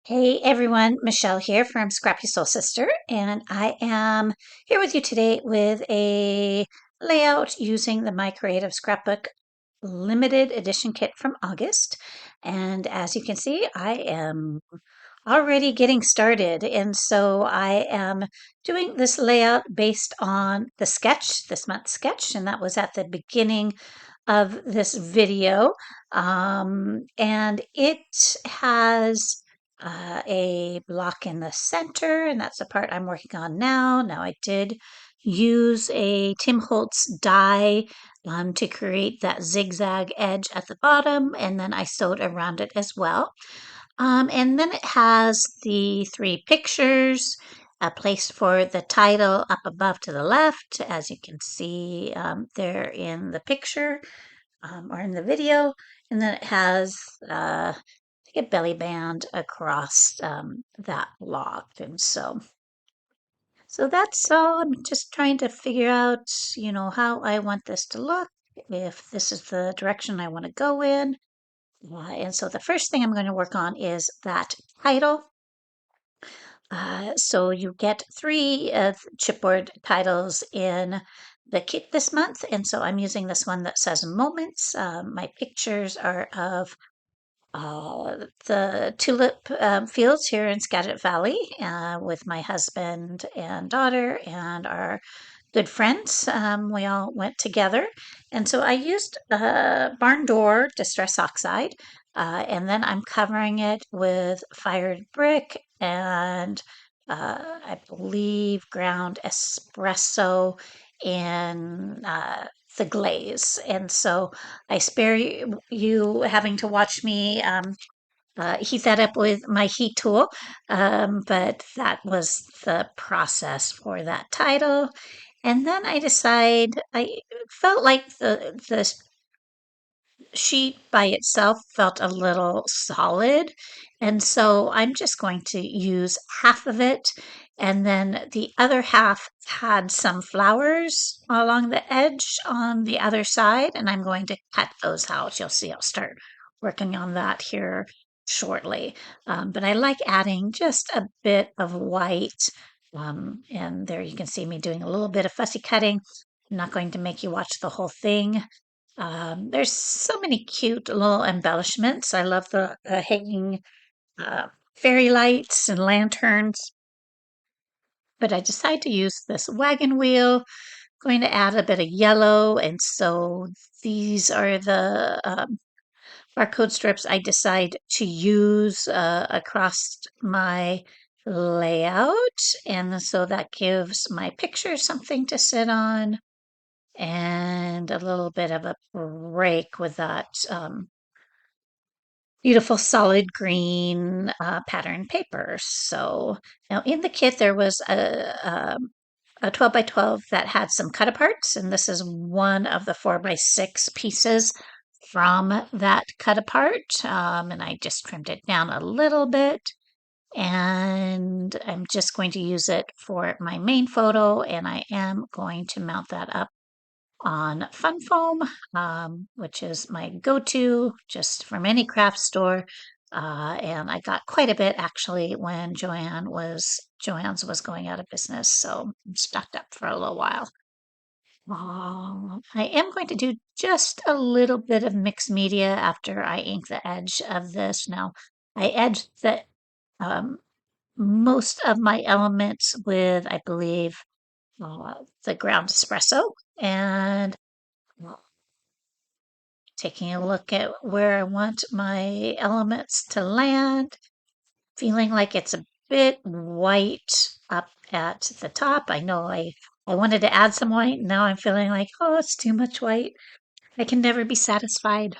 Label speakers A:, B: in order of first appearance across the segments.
A: Hey everyone, Michelle here from Scrappy Soul Sister, and I am here with you today with a layout using the My Creative Scrapbook limited edition kit from August. And as you can see, I am already getting started. And so I am doing this layout based on the sketch, this month's sketch, and that was at the beginning of this video. And it has a block in the center, and that's the part I'm working on now. Now, I did use a Tim Holtz die to create that zigzag edge at the bottom, and then I sewed around it as well. And then it has the three pictures, a place for the title up above to the left, as you can see there in the picture or in the video. And then it has like a belly band across that block. And so that's all. I'm just trying to figure out, how I want this to look, if this is the direction I want to go in. And so the first thing I'm going to work on is that title. So you get three chipboard titles in the kit this month, and so I'm using this one that says Moments. My pictures are of the tulip fields here in Skagit Valley with my husband and daughter and our good friends. We all went together. And so I used barn door distress oxide, and then I'm covering it with fired brick and I believe ground espresso in the glaze. And so I spare you having to watch me heat that up with my heat tool, but that was the process for that title. And then I felt like the sheet by itself felt a little solid. And so I'm just going to use half of it. And then the other half had some flowers along the edge on the other side. And I'm going to cut those out. You'll see I'll start working on that here shortly. But I like adding just a bit of white. And there you can see me doing a little bit of fussy cutting. I'm not going to make you watch the whole thing. There's so many cute little embellishments. I love the hanging fairy lights and lanterns, but I decided to use this wagon wheel. Going to add a bit of yellow, and so these are the barcode strips I decide to use across my layout, and so that gives my picture something to sit on and a little bit of a break with that beautiful solid green pattern paper. So now in the kit there was a 12 by 12 that had some cut aparts, and this is one of the 4 by 6 pieces from that cut apart. And I just trimmed it down a little bit, and I'm just going to use it for my main photo, and I am going to mount that up on Fun Foam, which is my go-to just from any craft store. And I got quite a bit actually when Joann's was going out of business, so I'm stocked up for a little while. I am going to do just a little bit of mixed media after I ink the edge of this. Now, I edged the um, most of my elements with, I believe, the ground espresso, and taking a look at where I want my elements to land, feeling like it's a bit white up at the top. I know I wanted to add some white. Now I'm feeling like, oh, it's too much white. I can never be satisfied.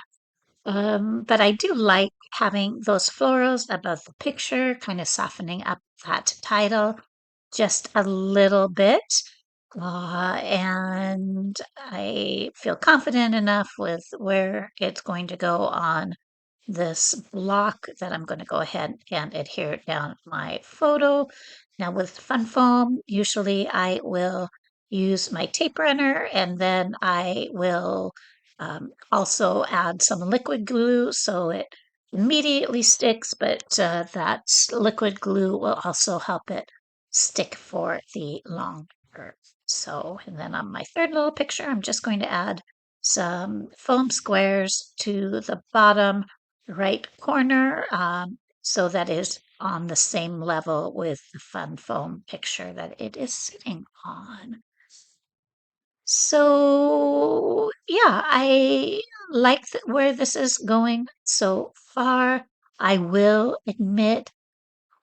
A: But I do like having those florals above the picture, kind of softening up that title just a little bit. And I feel confident enough with where it's going to go on this block that I'm going to go ahead and adhere it down my photo. Now with Fun Foam, usually I will use my tape runner, and then I will also add some liquid glue so it immediately sticks, but that liquid glue will also help it stick for the longer. So, and then on my third little picture, I'm just going to add some foam squares to the bottom right corner, so that is on the same level with the fun foam picture that it is sitting on. So, yeah, I like where this is going so far. I will admit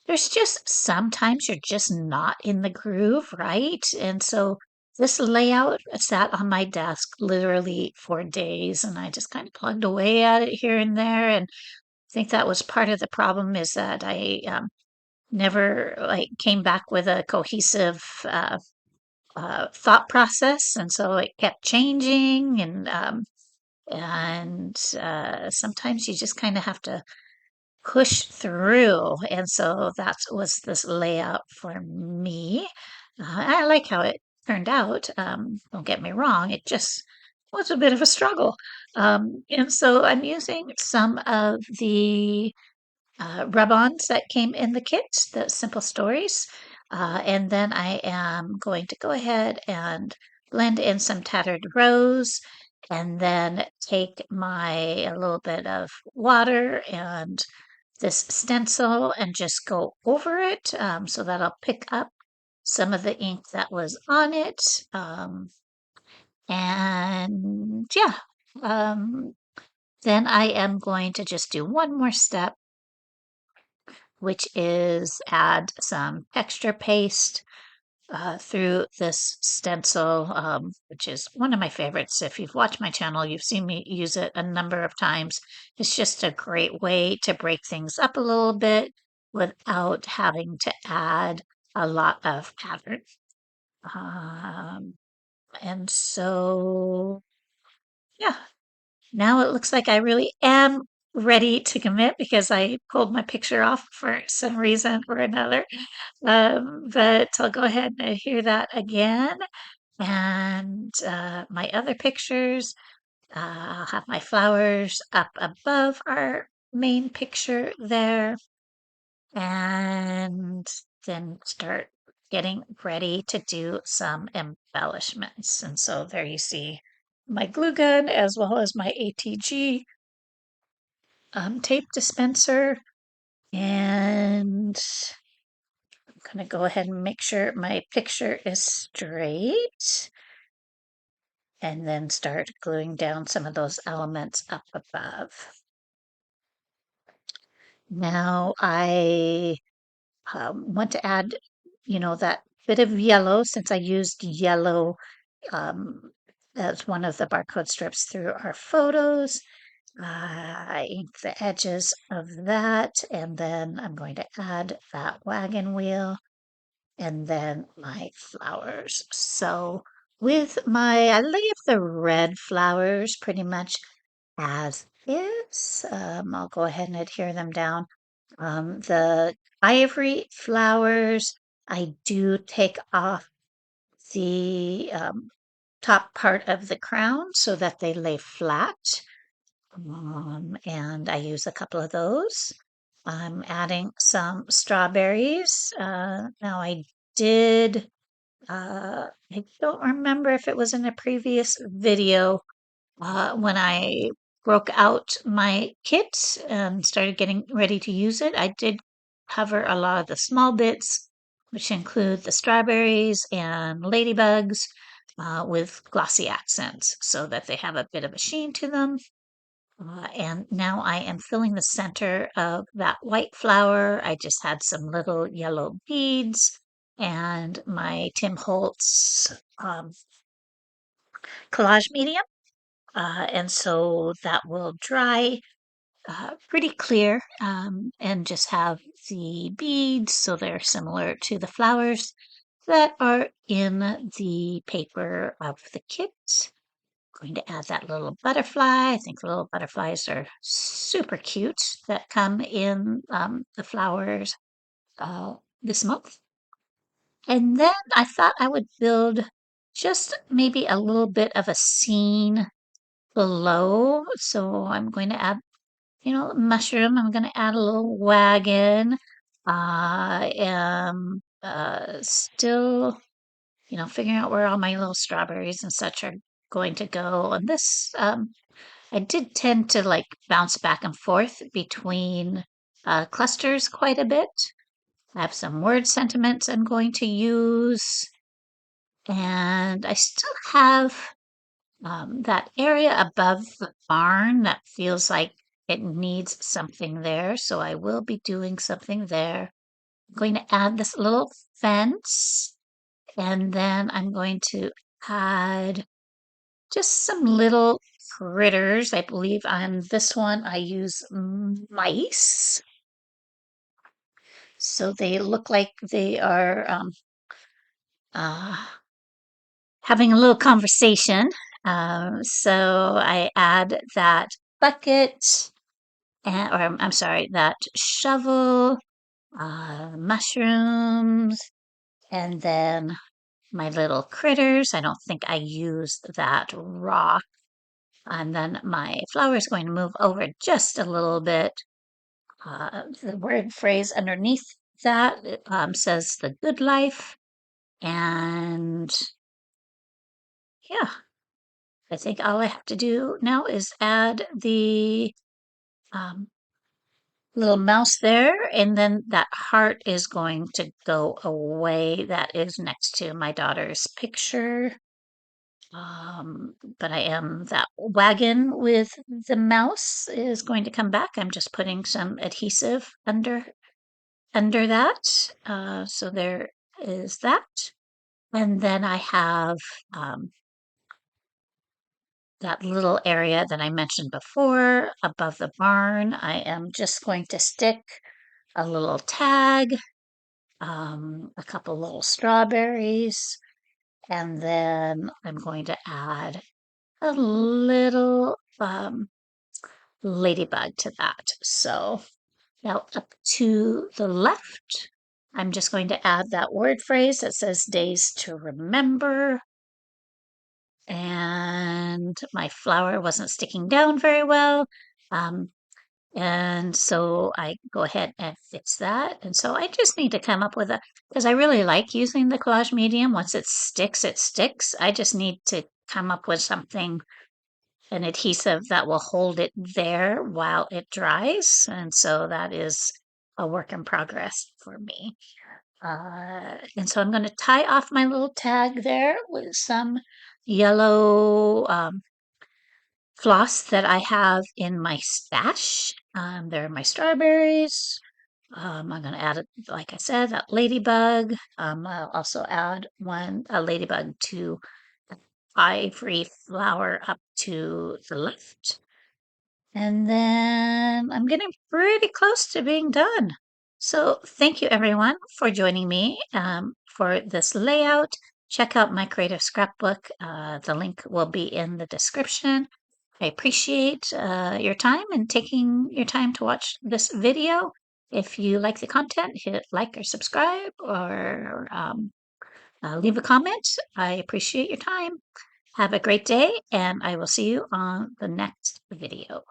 A: there's just sometimes you're just not in the groove, right? And so this layout sat on my desk literally for days, and I just kind of plugged away at it here and there. And I think that was part of the problem is that I never like came back with a cohesive thought process, and so it kept changing, and sometimes you just kind of have to push through, and so that was this layout for me. I like how it turned out. Don't get me wrong; it just was a bit of a struggle, and so I'm using some of the rub-ons that came in the kit, the simple stories. And then I am going to go ahead and blend in some tattered rose and then take my a little bit of water and this stencil and just go over it, so that I'll pick up some of the ink that was on it. And yeah, um, then I am going to just do one more step, which is add some texture paste through this stencil, which is one of my favorites. If you've watched my channel, you've seen me use it a number of times. It's just a great way to break things up a little bit without having to add a lot of pattern. Um, and so, yeah, now it looks like I really am ready to commit because I pulled my picture off for some reason or another. But I'll go ahead and hear that again. And my other pictures, I'll have my flowers up above our main picture there, and then start getting ready to do some embellishments. And so there you see my glue gun as well as my ATG tape dispenser. And I'm going to go ahead and make sure my picture is straight and then start gluing down some of those elements up above. Now I want to add, that bit of yellow since I used yellow um, as one of the barcode strips through our photos. I ink the edges of that, and then I'm going to add that wagon wheel and then my flowers. So I leave the red flowers pretty much as is. I'll go ahead and adhere them down. The ivory flowers, I do take off the top part of the crown so that they lay flat. And I use a couple of those. I'm adding some strawberries. Now I don't remember if it was in a previous video when I broke out my kit and started getting ready to use it. I did cover a lot of the small bits, which include the strawberries and ladybugs with glossy accents so that they have a bit of a sheen to them. And now I am filling the center of that white flower. I just had some little yellow beads and my Tim Holtz collage medium. And so that will dry pretty clear and just have the beads so they're similar to the flowers that are in the paper of the kit. Going to add that little butterfly. I think the little butterflies are super cute that come in the flowers this month. And then I thought I would build just maybe a little bit of a scene below. So I'm going to add mushroom. I'm going to add a little wagon. I am still, figuring out where all my little strawberries and such are going to go. And this, I did tend to like bounce back and forth between clusters quite a bit. I have some word sentiments I'm going to use, and I still have that area above the barn that feels like it needs something there. So I will be doing something there. I'm going to add this little fence, and then I'm going to add just some little critters. I believe on this one I use mice. So they look like they are uh, having a little conversation. So I add that bucket, or I'm sorry, that shovel, mushrooms, and then my little critters. I don't think I used that rock. And then my flower is going to move over just a little bit. The word phrase underneath that says the good life. And yeah, I think all I have to do now is add the um, little mouse there, and then that heart is going to go away. That is next to my daughter's picture. But I am that wagon with the mouse is going to come back. I'm just putting some adhesive under that. So there is that. And then I have that little area that I mentioned before above the barn. I am just going to stick a little tag, a couple little strawberries, and then I'm going to add a little ladybug to that. So now up to the left, I'm just going to add that word phrase that says days to remember. And my flower wasn't sticking down very well. Um, and so I go ahead and fix that. And so I just need to come up with because I really like using the collage medium. Once it sticks, it sticks. I just need to come up with something, an adhesive that will hold it there while it dries. And so that is a work in progress for me. And so I'm going to tie off my little tag there with some yellow floss that I have in my stash. There are my strawberries. I'm going to add, like I said, that ladybug. I'll also add a ladybug to the ivory flower up to the left. And then I'm getting pretty close to being done. So thank you everyone for joining me for this layout. Check out My Creative Scrapbook. The link will be in the description. I appreciate your time and taking your time to watch this video. If you like the content, hit like or subscribe or leave a comment. I appreciate your time. Have a great day, and I will see you on the next video.